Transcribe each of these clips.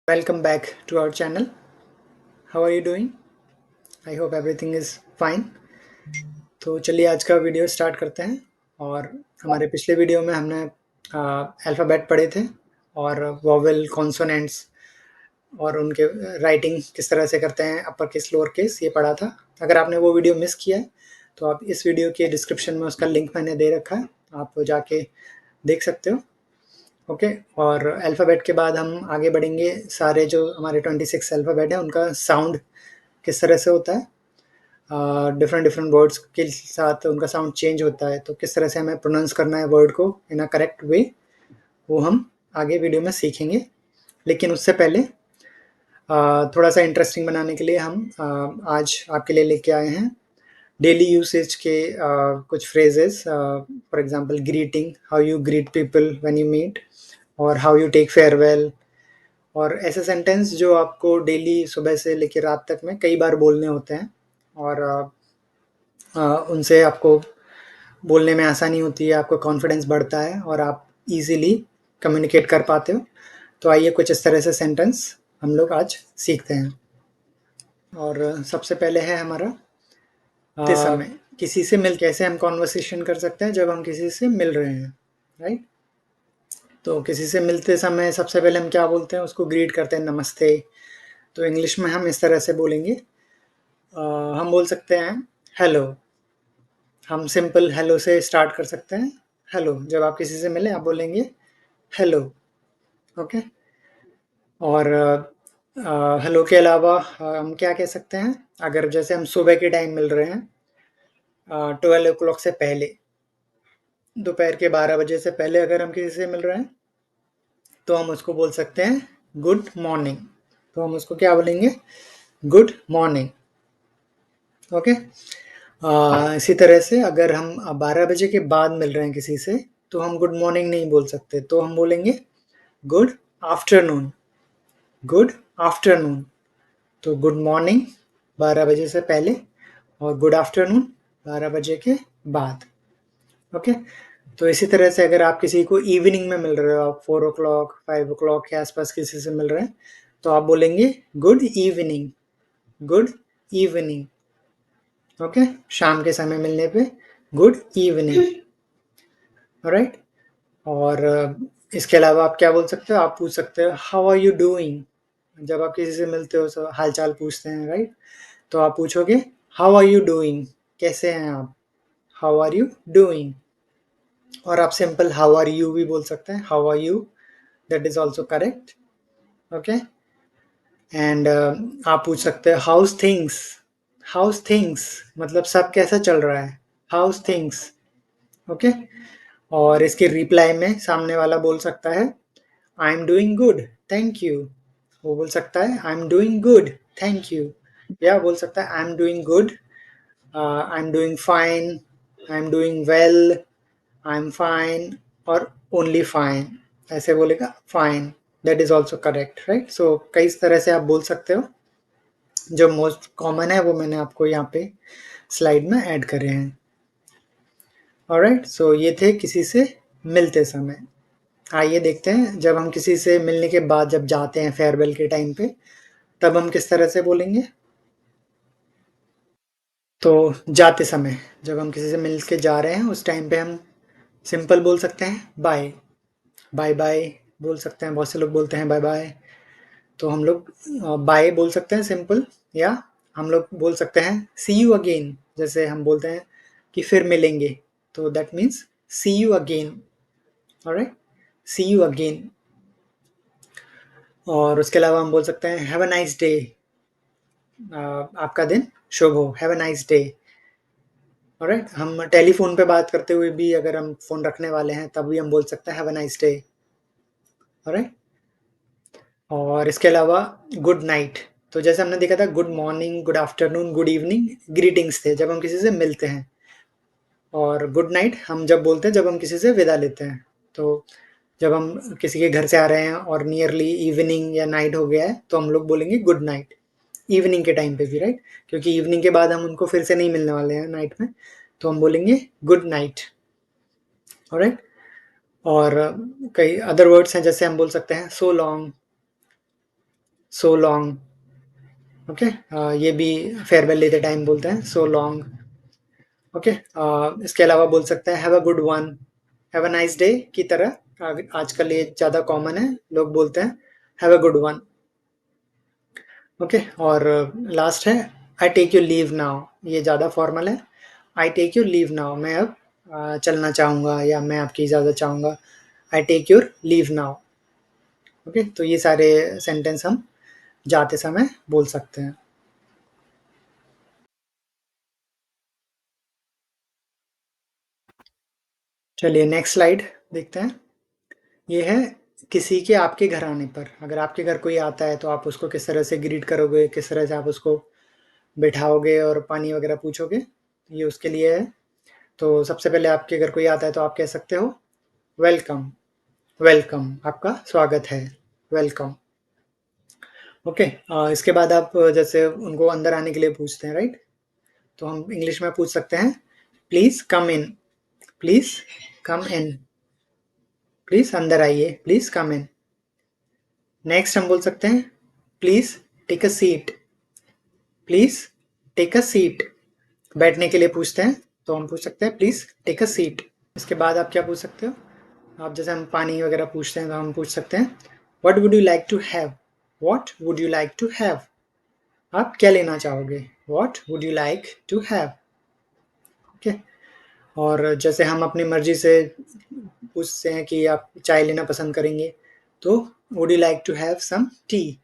Welcome back to our channel. How are you doing? I hope everything is fine. तो चलिए आज का video start करते हैं। और हमारे पिछले वीडियो में हमने अल्फ़ाबेट पढ़े थे और वोवेल कॉन्सोनेंट्स और उनके राइटिंग किस तरह से करते हैं, अपर केस लोअर केस, ये पढ़ा था। अगर आपने वो वीडियो मिस किया है तो आप इस वीडियो के डिस्क्रिप्शन में उसका लिंक मैंने दे रखा है, आप जाके देख सकते हो। ओके। और अल्फ़ाबेट के बाद हम आगे बढ़ेंगे। सारे जो हमारे 26 अल्फ़ाबेट है उनका साउंड किस तरह से होता है, डिफरेंट डिफरेंट वर्ड्स के साथ उनका साउंड चेंज होता है, तो किस तरह से हमें प्रोनाउंस करना है वर्ड को इन अ करेक्ट वे, वो हम आगे वीडियो में सीखेंगे। लेकिन उससे पहले थोड़ा सा इंटरेस्टिंग बनाने के लिए हम आज आपके लिए लेके आए हैं डेली यूसेज के कुछ phrases. For example greeting, how you greet people when you meet, और हाउ यू टेक फेयरवेल, और ऐसे सेंटेंस जो आपको डेली सुबह से लेकर रात तक में कई बार बोलने होते हैं। और उनसे आपको बोलने में आसानी होती है, आपको कॉन्फिडेंस बढ़ता है और आप इजीली कम्युनिकेट कर पाते हो। तो आइए कुछ इस तरह से सेंटेंस हम लोग आज सीखते हैं। और सबसे पहले है हमारा मिलते समय। किसी से मिल कैसे हम कॉन्वर्सेशन कर सकते हैं जब हम किसी से मिल रहे हैं, राइट। तो किसी से मिलते समय सबसे पहले हम क्या बोलते हैं, उसको ग्रीट करते हैं नमस्ते। तो इंग्लिश में हम इस तरह से बोलेंगे, हम बोल सकते हैं हेलो। हम सिंपल हेलो से स्टार्ट कर सकते हैं। हेलो, जब आप किसी से मिले आप बोलेंगे हेलो। ओके। और हेलो के अलावा हम क्या कह सकते हैं, अगर जैसे हम सुबह के टाइम मिल रहे हैं 12 o'clock से पहले, दोपहर के 12 बजे से पहले अगर हम किसी से मिल रहे हैं तो हम उसको बोल सकते हैं गुड मॉर्निंग। तो हम उसको क्या बोलेंगे, गुड मॉर्निंग। ओके। इसी तरह से अगर हम 12 बजे के बाद मिल रहे हैं किसी से तो हम गुड मॉर्निंग नहीं बोल सकते, तो हम बोलेंगे गुड आफ्टरनून। Good afternoon. तो गुड मॉर्निंग 12 बजे से पहले और गुड आफ्टरनून 12 बजे के बाद। ओके। तो इसी तरह से अगर आप किसी को इवनिंग में मिल रहे हो, आप 4 o'clock 5 o'clock के आसपास किसी से मिल रहे हैं तो आप बोलेंगे good evening. Good evening. Okay. शाम के समय मिलने पे गुड इवनिंग। राइट। और इसके अलावा आप क्या बोल सकते हो, आप पूछ सकते हो हाउ आर यू डूइंग। जब आप किसी से मिलते हो तो हाल चाल पूछते हैं, राइट। तो आप पूछोगे हाउ आर यू डूइंग, कैसे हैं आप, हाउ आर यू डूइंग। और आप सिंपल हाउ आर यू भी बोल सकते हैं, how are you, that is also correct. Okay. And आप पूछ सकते हैं हाउस थिंग्स। हाउस थिंग्स मतलब सब कैसा चल रहा है, हाउस थिंग्स। ओके। और इसके रिप्लाई में सामने वाला बोल सकता है I am doing good, thank you. वो बोल सकता है I am doing good, thank you. या बोल सकता है I am doing good, I am doing fine, I am doing well, I am fine, और ओनली फाइन। ऐसे बोलेगा fine, that is also correct, right. So कई तरह से आप बोल सकते हो। जो मोस्ट कॉमन है वो मैंने आपको यहाँ पे स्लाइड में ऐड करे हैं। ऑलराइट। सो ये थे किसी से मिलते समय। आइए देखते हैं जब हम किसी से मिलने के बाद जब जाते हैं फेयरवेल के टाइम पे, तब हम किस तरह से बोलेंगे। तो जाते समय जब हम किसी से मिल के जा रहे हैं उस टाइम पे हम सिंपल बोल सकते हैं बाय। बाय बाय बोल सकते हैं, बहुत से लोग बोलते हैं बाय बाय। तो हम लोग बाय बोल सकते हैं सिंपल, या हम लोग बोल सकते हैं सी यू अगेन। जैसे हम बोलते हैं कि फिर मिलेंगे, तो that means see you again. Alright, see you again. और उसके अलावा हम बोल सकते हैं हैव अ नाइस डे, आपका दिन शुभ हो, have a nice day. Alright. हम टेलीफोन पे बात करते हुए भी अगर हम फ़ोन रखने वाले हैं तब भी हम बोल सकते हैं have a nice day. Alright. और इसके अलावा गुड नाइट, तो जैसे हमने देखा था good morning, good afternoon, good evening greetings थे जब हम किसी से मिलते हैं। और गुड नाइट हम जब बोलते हैं जब हम किसी से विदा लेते हैं। तो जब हम किसी के घर से आ रहे हैं और नियरली इवनिंग या नाइट हो गया है तो हम लोग बोलेंगे गुड नाइट, इवनिंग के टाइम पे भी, राइट। क्योंकि इवनिंग के बाद हम उनको फिर से नहीं मिलने वाले हैं नाइट में, तो हम बोलेंगे गुड नाइट। ऑलराइट। और कई अदर वर्ड्स हैं, जैसे हम बोल सकते हैं so long, so long. Okay, ये भी फेयरवेल लेते टाइम बोलते हैं, सो लॉन्ग। ओके, इसके अलावा बोल सकते हैं have a good one, have a nice day की तरह आजकल ये ज़्यादा कॉमन है, लोग बोलते हैं have a good one. Okay, और लास्ट है I take you leave now, ये ज़्यादा फॉर्मल है। I take your leave now, मैं अब चलना चाहूँगा या मैं आपकी इजाज़त चाहूँगा। I take your leave now. Okay, तो ये सारे सेंटेंस हम जाते समय बोल सकते हैं। चलिए नेक्स्ट स्लाइड देखते हैं। ये है किसी के आपके घर आने पर, अगर आपके घर कोई आता है तो आप उसको किस तरह से ग्रीट करोगे, किस तरह से आप उसको बिठाओगे और पानी वगैरह पूछोगे, ये उसके लिए है। तो सबसे पहले आपके घर कोई आता है तो आप कह सकते हो वेलकम, वेलकम, आपका स्वागत है, वेलकम। ओके, इसके बाद आप जैसे उनको अंदर आने के लिए पूछते हैं, राइट? तो हम इंग्लिश में पूछ सकते हैं please come in, please come in, please अंदर आइए, प्लीज़ कम इन। नेक्स्ट हम बोल सकते हैं please take a seat, please take a seat, बैठने के लिए पूछते हैं तो हम पूछ सकते हैं प्लीज़ टेक अ सीट। इसके बाद आप क्या पूछ सकते हो, आप जैसे हम पानी वगैरह पूछते हैं तो हम पूछ सकते हैं what would you like to have, what would you like to have, आप क्या लेना चाहोगे, what would you like to have. Okay, और जैसे हम अपनी मर्जी से पूछते हैं कि आप चाय लेना पसंद करेंगे तो would you like to have some tea,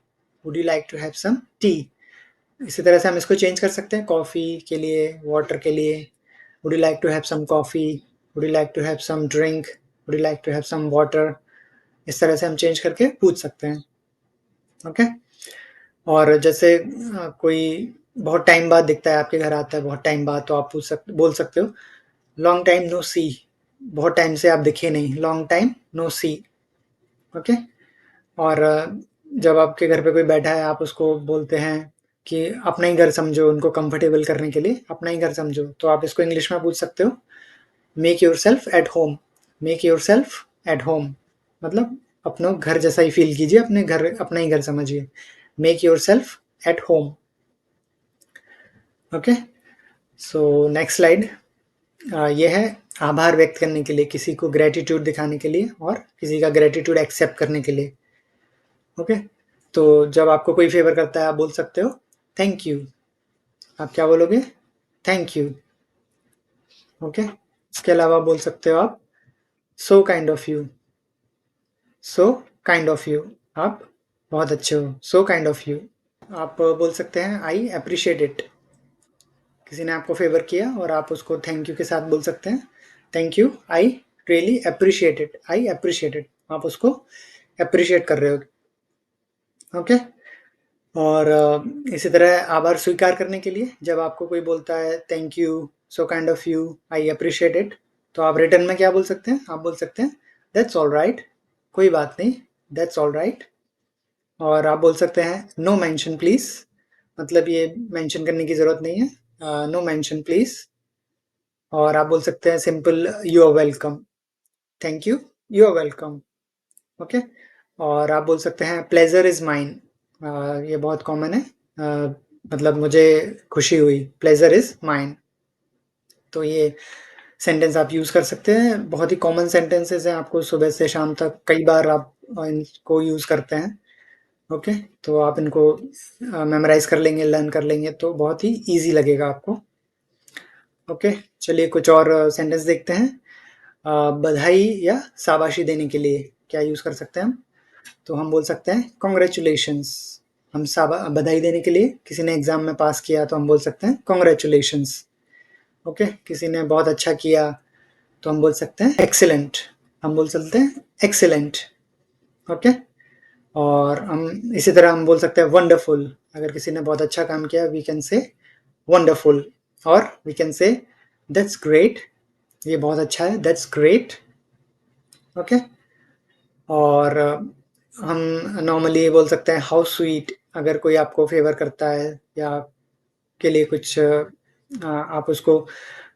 would you like to have some tea. इसी तरह से हम इसको चेंज कर सकते हैं कॉफ़ी के लिए, वाटर के लिए would you like to have some coffee, would you like to have some drink, would you like to have some water. इस तरह से हम चेंज करके पूछ सकते हैं। ओके, और जैसे कोई बहुत टाइम बाद दिखता है आपके घर आता है बहुत टाइम बाद तो आप बोल सकते हो लॉन्ग टाइम नो सी, बहुत टाइम से आप दिखे नहीं, लॉन्ग टाइम नो सी। ओके, और जब आपके घर पे कोई बैठा है आप उसको बोलते हैं कि अपना ही घर समझो, उनको कंफर्टेबल करने के लिए अपना ही घर समझो, तो आप इसको इंग्लिश में पूछ सकते हो make your self at home, make your self at home, मतलब अपना घर जैसा ही फील कीजिए, अपने घर अपना ही घर समझिए, make your self at home. Okay, so next slide, ये है आभार व्यक्त करने के लिए, किसी को ग्रेटिट्यूड दिखाने के लिए और किसी का ग्रेटिट्यूड एक्सेप्ट करने के लिए। ओके, तो जब आपको कोई फेवर करता है आप बोल सकते हो थैंक यू, आप क्या बोलोगे, थैंक यू। ओके, इसके अलावा बोल सकते हो आप so kind of you, so kind of you, आप बहुत अच्छे हो, सो काइंड ऑफ यू। आप बोल सकते हैं आई अप्रिशिएट इट, किसी ने आपको फेवर किया और आप उसको थैंक यू के साथ बोल सकते हैं thank you I really appreciate it, I appreciate it, आप उसको अप्रिशिएट कर रहे हो। ओके, और इसी तरह आभार स्वीकार करने के लिए जब आपको कोई बोलता है thank you, so kind of you, I appreciate it, तो आप रिटर्न में क्या बोल सकते हैं, आप बोल सकते हैं दैट्स ऑल राइट, कोई बात नहीं, दैट्स ऑल राइट। और आप बोल सकते हैं नो मेंशन प्लीज, मतलब ये मेंशन करने की ज़रूरत नहीं है, नो मेंशन प्लीज। और आप बोल सकते हैं simple you are welcome, thank you, you are welcome. Okay, और आप बोल सकते हैं प्लेजर इज़ माइन, ये बहुत कॉमन है, मतलब मुझे खुशी हुई, प्लेजर इज़ माइन। तो ये सेंटेंस आप यूज़ कर सकते हैं, बहुत ही कॉमन सेंटेंसेस हैं, आपको सुबह से शाम तक कई बार आप इनको यूज़ करते हैं। ओके, तो आप इनको मेमोराइज़ कर लेंगे, लर्न कर लेंगे तो बहुत ही ईज़ी लगेगा आपको। ओके, चलिए कुछ और सेंटेंस देखते हैं। बधाई या शाबाशी देने के लिए क्या यूज़ कर सकते हैं हम? तो हम बोल सकते हैं कांग्रेचुलेशंस, हम बधाई देने के लिए, किसी ने एग्ज़ाम में पास किया तो हम बोल सकते हैं कांग्रेचुलेशंस। ओके, किसी ने बहुत अच्छा किया तो हम बोल सकते हैं एक्सीलेंट, हम बोल सकते हैं एक्सीलेंट। ओके, और हम इसी तरह हम बोल सकते हैं वंडरफुल, अगर किसी ने बहुत अच्छा काम किया वी कैन से वंडरफुल, और we can say that's great, ये बहुत अच्छा है, दैट्स ग्रेट। ओके, और हम नॉर्मली बोल सकते हैं हाउ स्वीट, अगर कोई आपको फेवर करता है या आपके लिए कुछ आप उसको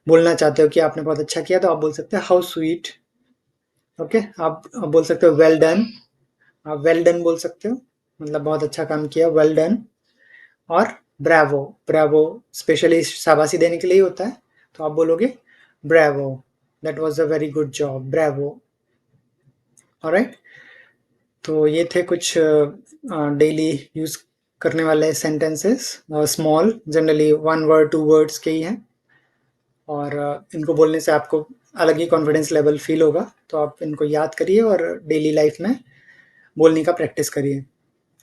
बोलना चाहते हो कि आपने बहुत अच्छा किया तो आप बोल सकते हैं हाउ स्वीट। ओके, आप बोल सकते हो वेल डन, आप वेल डन बोल सकते हो। मतलब बहुत अच्छा काम किया, वेल डन। और ब्रावो, ब्रावो स्पेशली शाबाशी देने के लिए होता है, तो आप बोलोगे Bravo, that was a very good job, Bravo. Alright, तो ये थे कुछ डेली यूज करने वाले sentences, small, generally 1 word 2 words के ही हैं, और इनको बोलने से आपको अलग ही कॉन्फिडेंस लेवल फील होगा, तो आप इनको याद करिए और डेली लाइफ में बोलने का प्रैक्टिस करिए।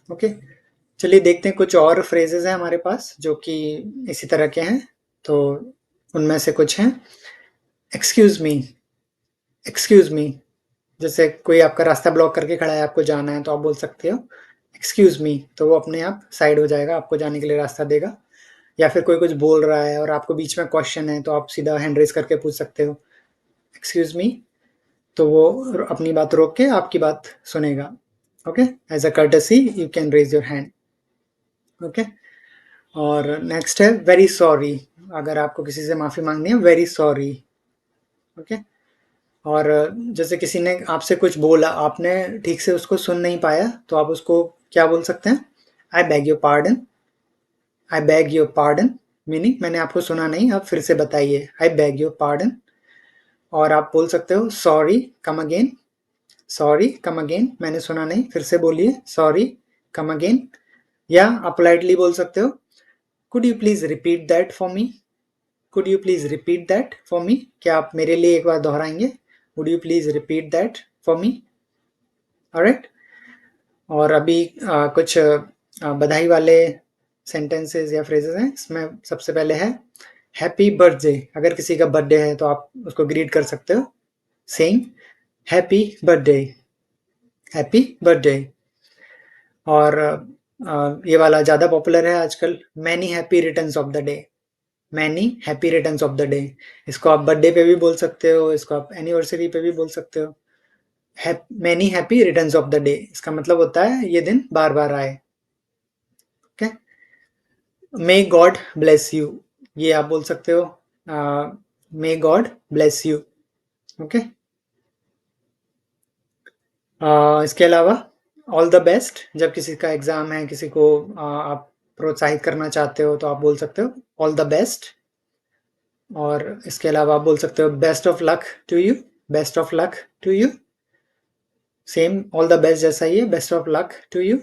ओके, चलिए देखते हैं, कुछ और फ्रेजेस हैं हमारे पास जो कि इसी तरह के हैं, तो उनमें से कुछ हैं। एक्सक्यूज मी, एक्सक्यूज मी, जैसे कोई आपका रास्ता ब्लॉक करके खड़ा है, आपको जाना है, तो आप बोल सकते हो एक्सक्यूज मी, तो वो अपने आप साइड हो जाएगा, आपको जाने के लिए रास्ता देगा। या फिर कोई कुछ बोल रहा है और आपको बीच में क्वेश्चन है, तो आप सीधा हैंड रेज करके पूछ सकते हो एक्सक्यूज मी, तो वो अपनी बात रोक के आपकी बात सुनेगा। Okay, as a courtesy you can raise your hand. Okay, और नेक्स्ट है वेरी सॉरी, अगर आपको किसी से माफ़ी मांगनी है, वेरी सॉरी। ओके, और जैसे किसी ने आपसे कुछ बोला, आपने ठीक से उसको सुन नहीं पाया, तो आप उसको क्या बोल सकते हैं, आई bag your pardon, I bag your pardon, meaning मैंने आपको सुना नहीं, आप फिर से बताइए, आई बैग योर पार्डन। और आप बोल सकते हो sorry come again, sorry come again, मैंने सुना नहीं, फिर से बोलिए सॉरी कम अगेन। या आप पोलाइटली बोल सकते हो could you please repeat that for me, could you please repeat that for me, क्या आप मेरे लिए एक बार दोहराएंगे, would you please repeat that for me. Alright, और अभी कुछ बधाई वाले सेंटेंसेस या फ्रेजेस हैं, इसमें सबसे पहले है हैप्पी बर्थडे, अगर किसी का बर्थडे है तो आप उसको ग्रीट कर सकते हो saying happy birthday, happy birthday. और ये वाला ज़्यादा पॉपुलर है आजकल, many happy returns of the day, many happy returns of the day. इसको आप बर्थडे पे भी बोल सकते हो, इसको आप एनिवर्सरी पे भी बोल सकते हो। Many happy returns of the day, इसका मतलब होता है ये दिन बार बार आए। Okay, may God bless you, ये आप बोल सकते हो may God bless you. Okay, इसके अलावा ऑल द बेस्ट, जब किसी का एग्जाम है, किसी को आप प्रोत्साहित करना चाहते हो, तो आप बोल सकते हो ऑल द बेस्ट। और इसके अलावा आप बोल सकते हो best of luck to you, best of luck to you, same all the best जैसा ही है, best of luck to you.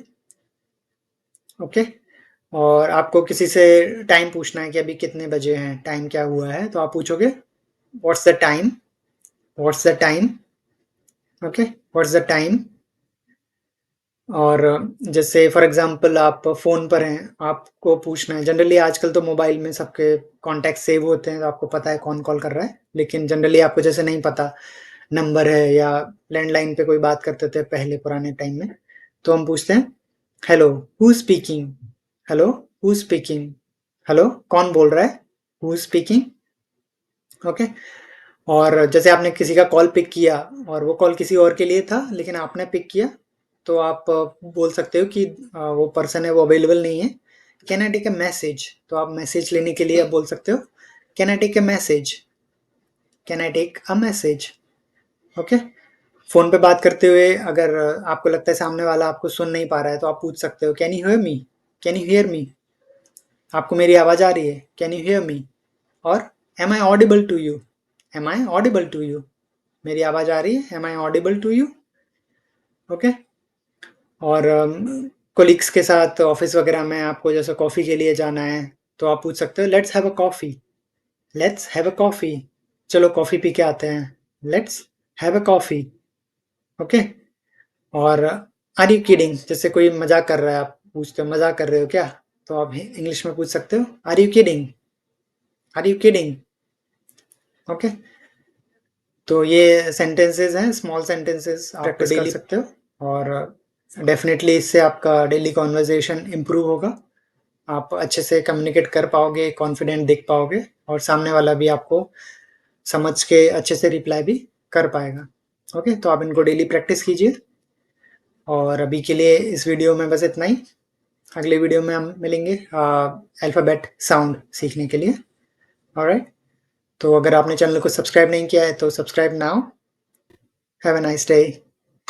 Okay, और आपको किसी से टाइम पूछना है कि अभी कितने बजे हैं, टाइम क्या हुआ है, तो आप पूछोगे what's the time, what's the time. Okay, what's the time. और जैसे फॉर एग्जांपल आप फ़ोन पर हैं, आपको पूछना है, जनरली आजकल तो मोबाइल में सबके कॉन्टैक्ट सेव होते हैं, तो आपको पता है कौन कॉल कर रहा है, लेकिन जनरली आपको जैसे नहीं पता नंबर है, या लैंडलाइन पे कोई बात करते थे पहले पुराने टाइम में, तो हम पूछते हैं hello who speaking, hello who speaking, hello कौन बोल रहा है, हु स्पीकिंग। ओके, और जैसे आपने किसी का कॉल पिक किया और वो कॉल किसी और के लिए था, लेकिन आपने पिक किया, तो आप बोल सकते हो कि वो पर्सन है वो अवेलेबल नहीं है, can I take a message, तो आप मैसेज लेने के लिए आप बोल सकते हो can I take a message, can I take a message. Okay, phone पे बात करते हुए अगर आपको लगता है सामने वाला आपको सुन नहीं पा रहा है, तो आप पूछ सकते हो can you hear me, can you hear मी, आपको मेरी आवाज़ आ रही है, कैन यू हियर मी। और am I audible to you, am I audible to you, मेरी आवाज़ आ रही है, am I audible to you. Okay, और कोलिग्स के साथ ऑफिस वगैरह में आपको जैसे कॉफ़ी के लिए जाना है, तो आप पूछ सकते हो let's have a coffee, let's have a coffee, चलो कॉफ़ी पी के आते हैं, let's have a coffee. Okay, और आर यू किडिंग, जैसे कोई मजाक कर रहा है, आप पूछते हो मजाक कर रहे हो क्या, तो आप इंग्लिश में पूछ सकते हो are you kidding, are you kidding. Okay, तो ये सेंटेंसेस हैं, स्मॉल सेंटेंसेस, आप प्रैक्टिस कर सकते हो, और डेफिनेटली इससे आपका डेली कॉन्वर्जेशन इम्प्रूव होगा, आप अच्छे से कम्युनिकेट कर पाओगे, कॉन्फिडेंट दिख पाओगे, और सामने वाला भी आपको समझ के अच्छे से रिप्लाई भी कर पाएगा। ओके, तो आप इनको डेली प्रैक्टिस कीजिए, और अभी के लिए इस वीडियो में बस इतना ही। अगले वीडियो में हम मिलेंगे अल्फ़ाबेट साउंड सीखने के लिए। ऑलराइट, तो अगर आपने चैनल को सब्सक्राइब नहीं किया है तो subscribe now. Have a nice day.